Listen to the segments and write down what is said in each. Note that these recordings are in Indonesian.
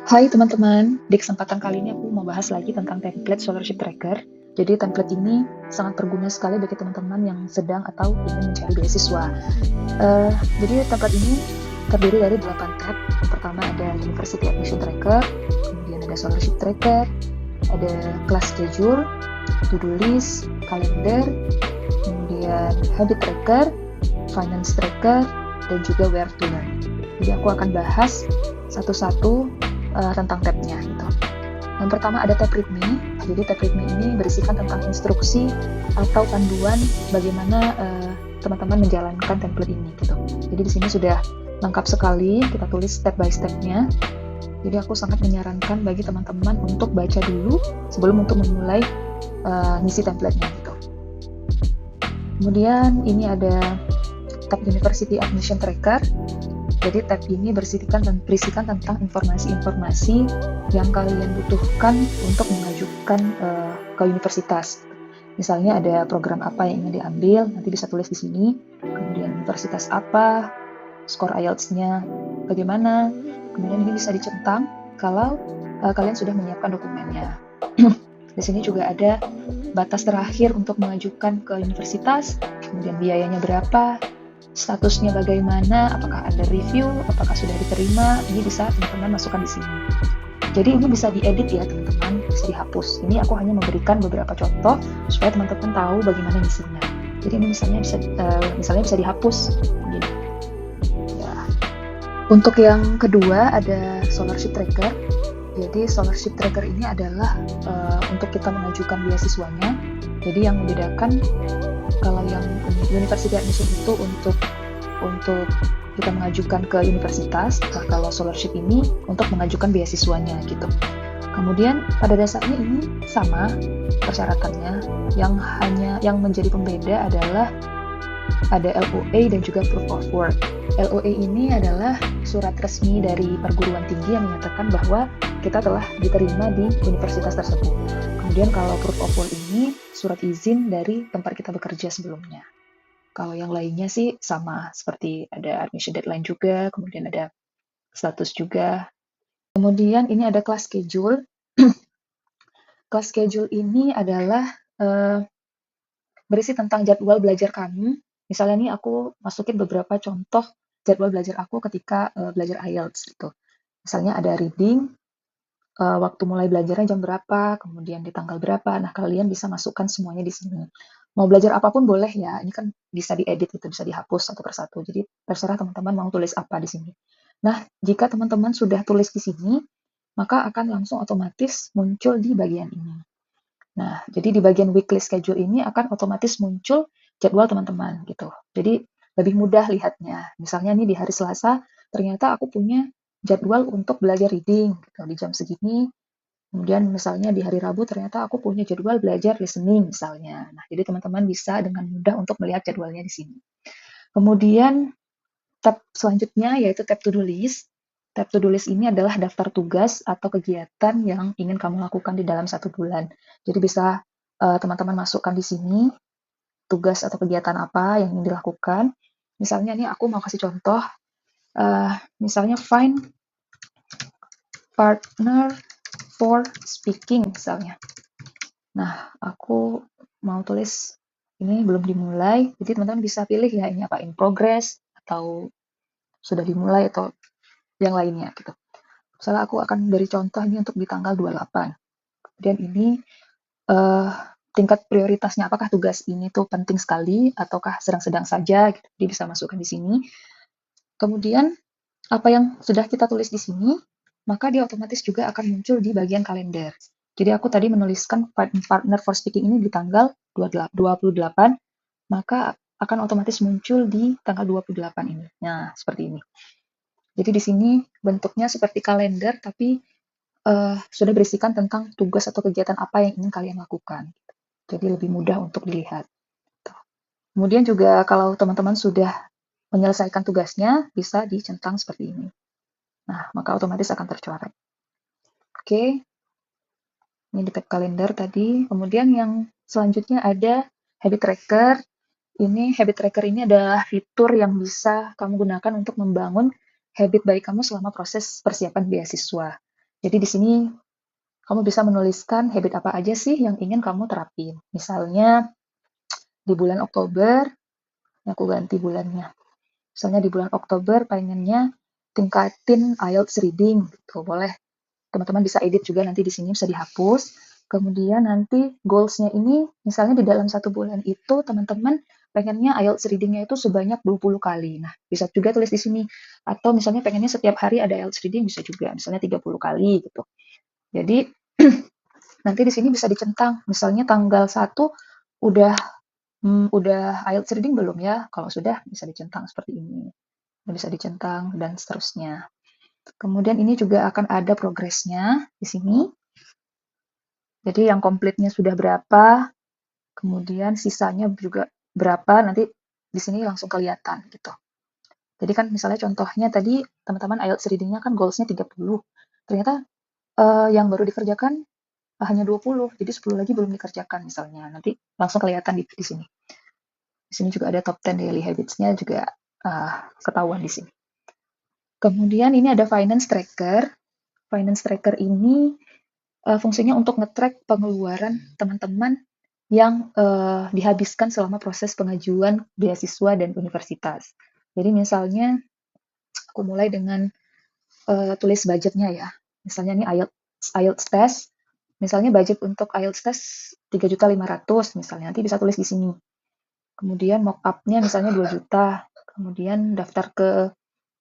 Hai teman-teman, di kesempatan kali ini aku mau bahas lagi tentang template Scholarship Tracker. Jadi template ini sangat berguna sekali bagi teman-teman yang sedang atau ingin mencari beasiswa. Jadi template ini terdiri dari 8 tab. Yang pertama ada University Admission Tracker, kemudian ada Scholarship Tracker, ada Class Schedule, To-Do List, Kalender, kemudian Habit Tracker, Finance Tracker, dan juga Where to Learn. Jadi aku akan bahas satu-satu tentang tabnya gitu. Yang pertama ada tab README. Jadi tab README ini berisikan tentang instruksi atau panduan bagaimana teman-teman menjalankan template ini gitu. Jadi di sini sudah lengkap sekali, kita tulis step by step-nya. Jadi aku sangat menyarankan bagi teman-teman untuk baca dulu sebelum untuk memulai ngisi template-nya gitu. Kemudian ini ada tab University Admission Tracker. Jadi tab ini berisikan tentang informasi-informasi yang kalian butuhkan untuk mengajukan ke universitas. Misalnya ada program apa yang ingin diambil, nanti bisa tulis di sini. Kemudian universitas apa, skor IELTS-nya bagaimana. Kemudian ini bisa dicentang kalau kalian sudah menyiapkan dokumennya. Di sini juga ada batas terakhir untuk mengajukan ke universitas, kemudian biayanya berapa, statusnya bagaimana, apakah ada review, apakah sudah diterima, ini bisa teman-teman masukkan di sini. Jadi ini bisa diedit ya teman-teman, bisa dihapus. Ini aku hanya memberikan beberapa contoh supaya teman-teman tahu bagaimana isinya. Jadi ini misalnya bisa dihapus. Gini. Ya. Untuk yang kedua ada Scholarship Tracker. Jadi Scholarship Tracker ini adalah untuk kita mengajukan beasiswanya. Jadi yang membedakan kalau yang University Admission itu untuk kita mengajukan ke universitas, kalau scholarship ini untuk mengajukan beasiswanya gitu. Kemudian pada dasarnya ini sama persyaratannya, yang menjadi pembeda adalah ada LOA dan juga Proof of Work. LOA ini adalah surat resmi dari perguruan tinggi yang menyatakan bahwa kita telah diterima di universitas tersebut. Kemudian kalau Proof of Work ini surat izin dari tempat kita bekerja sebelumnya. Kalau yang lainnya sih sama, seperti ada admission deadline juga, kemudian ada status juga. Kemudian ini ada class schedule. Class schedule ini adalah berisi tentang jadwal belajar kamu. Misalnya nih aku masukin beberapa contoh jadwal belajar aku ketika belajar IELTS gitu. Misalnya ada reading, waktu mulai belajarnya jam berapa, kemudian di tanggal berapa. Nah, kalian bisa masukkan semuanya di sini. Mau belajar apapun boleh ya, ini kan bisa diedit gitu, bisa dihapus satu persatu. Jadi terserah teman-teman mau tulis apa di sini. Nah, jika teman-teman sudah tulis di sini, maka akan langsung otomatis muncul di bagian ini. Nah, jadi di bagian weekly schedule ini akan otomatis muncul jadwal teman-teman gitu. Jadi lebih mudah lihatnya. Misalnya nih di hari Selasa, ternyata aku punya jadwal untuk belajar reading gitu, di jam segini. Kemudian misalnya di hari Rabu ternyata aku punya jadwal belajar listening misalnya. Nah, jadi teman-teman bisa dengan mudah untuk melihat jadwalnya di sini. Kemudian tab selanjutnya yaitu tab to-do list. Tab to-do list ini adalah daftar tugas atau kegiatan yang ingin kamu lakukan di dalam 1 bulan. Jadi bisa teman-teman masukkan di sini tugas atau kegiatan apa yang ingin dilakukan. Misalnya nih aku mau kasih contoh, misalnya find partner for speaking misalnya. Nah, aku mau tulis ini belum dimulai, jadi teman-teman bisa pilih ya ini apa in progress atau sudah dimulai atau yang lainnya gitu. Misalnya aku akan beri contoh ini untuk di tanggal 28. Kemudian ini tingkat prioritasnya, apakah tugas ini tuh penting sekali ataukah sedang-sedang saja gitu. Jadi bisa masukkan di sini. Kemudian apa yang sudah kita tulis di sini, maka dia otomatis juga akan muncul di bagian kalender. Jadi aku tadi menuliskan partner for speaking ini di tanggal 28, maka akan otomatis muncul di tanggal 28 ini. Nah, seperti ini. Jadi di sini bentuknya seperti kalender, tapi sudah berisikan tentang tugas atau kegiatan apa yang ingin kalian lakukan. Jadi lebih mudah untuk dilihat. Kemudian juga kalau teman-teman sudah menyelesaikan tugasnya, bisa dicentang seperti ini. Nah, maka otomatis akan tercoret. Oke, ini di tab kalender tadi. Kemudian yang selanjutnya ada habit tracker. Ini habit tracker ini adalah fitur yang bisa kamu gunakan untuk membangun habit baik kamu selama proses persiapan beasiswa. Jadi di sini kamu bisa menuliskan habit apa aja sih yang ingin kamu terapin. Misalnya di bulan Oktober, aku ganti bulannya. Misalnya di bulan Oktober pengennya tingkatin IELTS reading, gitu. Boleh. Teman-teman bisa edit juga nanti di sini bisa dihapus. Kemudian nanti goals-nya ini, misalnya di dalam 1 bulan itu teman-teman pengennya IELTS reading-nya itu sebanyak 20 kali. Nah, bisa juga tulis di sini. Atau misalnya pengennya setiap hari ada IELTS reading, bisa juga. Misalnya 30 kali gitu. Jadi, nanti di sini bisa dicentang. Misalnya tanggal 1 udah IELTS reading belum ya? Kalau sudah, bisa dicentang seperti ini. Bisa dicentang, dan seterusnya. Kemudian ini juga akan ada progresnya di sini. Jadi yang komplitnya sudah berapa, kemudian sisanya juga berapa, nanti di sini langsung kelihatan gitu. Jadi kan misalnya contohnya tadi teman-teman IELTS reading-nya kan goals-nya 30. Ternyata yang baru dikerjakan hanya 20, jadi 10 lagi belum dikerjakan misalnya. Nanti langsung kelihatan di sini. Di sini juga ada top 10 daily habits-nya juga ketahuan di sini. Kemudian ini ada finance tracker. Finance tracker ini fungsinya untuk nge-track pengeluaran teman-teman yang dihabiskan selama proses pengajuan beasiswa dan universitas. Jadi misalnya aku mulai dengan tulis budgetnya ya. Misalnya ini IELTS test. Misalnya budget untuk IELTS test 3.500.000 misalnya. Nanti bisa tulis di sini. Kemudian mock up-nya misalnya 2 juta. Kemudian daftar ke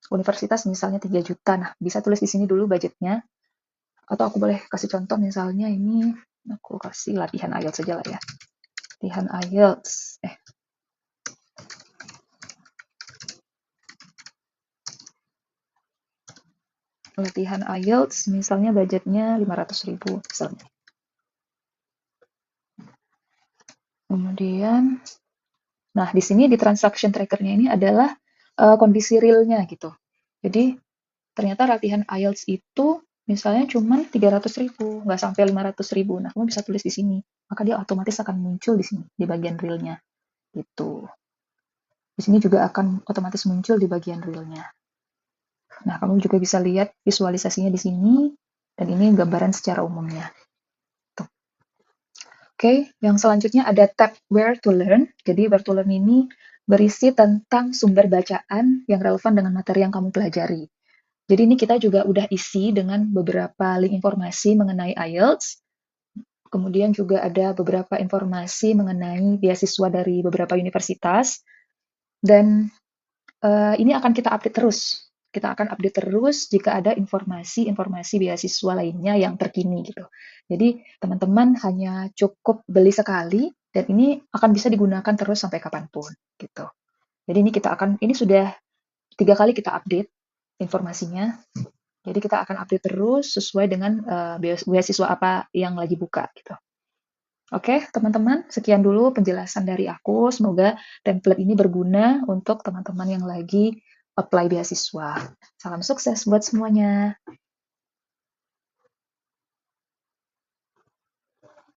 universitas misalnya 3 juta. Nah, bisa tulis di sini dulu budgetnya. Atau aku boleh kasih contoh misalnya ini aku kasih latihan IELTS saja lah ya. Latihan IELTS. Latihan IELTS misalnya budgetnya 500.000 misalnya. Kemudian, nah di sini di transaction trackernya ini adalah kondisi realnya gitu. Jadi ternyata latihan IELTS itu misalnya cuma 300.000, nggak sampai 500.000. Nah, kamu bisa tulis di sini. Maka dia otomatis akan muncul di sini, di bagian realnya. Gitu. Di sini juga akan otomatis muncul di bagian realnya. Nah, kamu juga bisa lihat visualisasinya di sini, dan ini gambaran secara umumnya. Oke, yang selanjutnya ada tab Where to Learn. Jadi, Where to Learn ini berisi tentang sumber bacaan yang relevan dengan materi yang kamu pelajari. Jadi, ini kita juga udah isi dengan beberapa link informasi mengenai IELTS. Kemudian juga ada beberapa informasi mengenai beasiswa dari beberapa universitas. Dan ini akan kita update terus. Kita akan update terus jika ada informasi-informasi beasiswa lainnya yang terkini gitu. Jadi teman-teman hanya cukup beli sekali dan ini akan bisa digunakan terus sampai kapanpun gitu. Jadi ini sudah 3 kali kita update informasinya. Jadi kita akan update terus sesuai dengan beasiswa apa yang lagi buka gitu. Oke, teman-teman, sekian dulu penjelasan dari aku. Semoga template ini berguna untuk teman-teman yang lagi apply beasiswa. Salam sukses buat semuanya.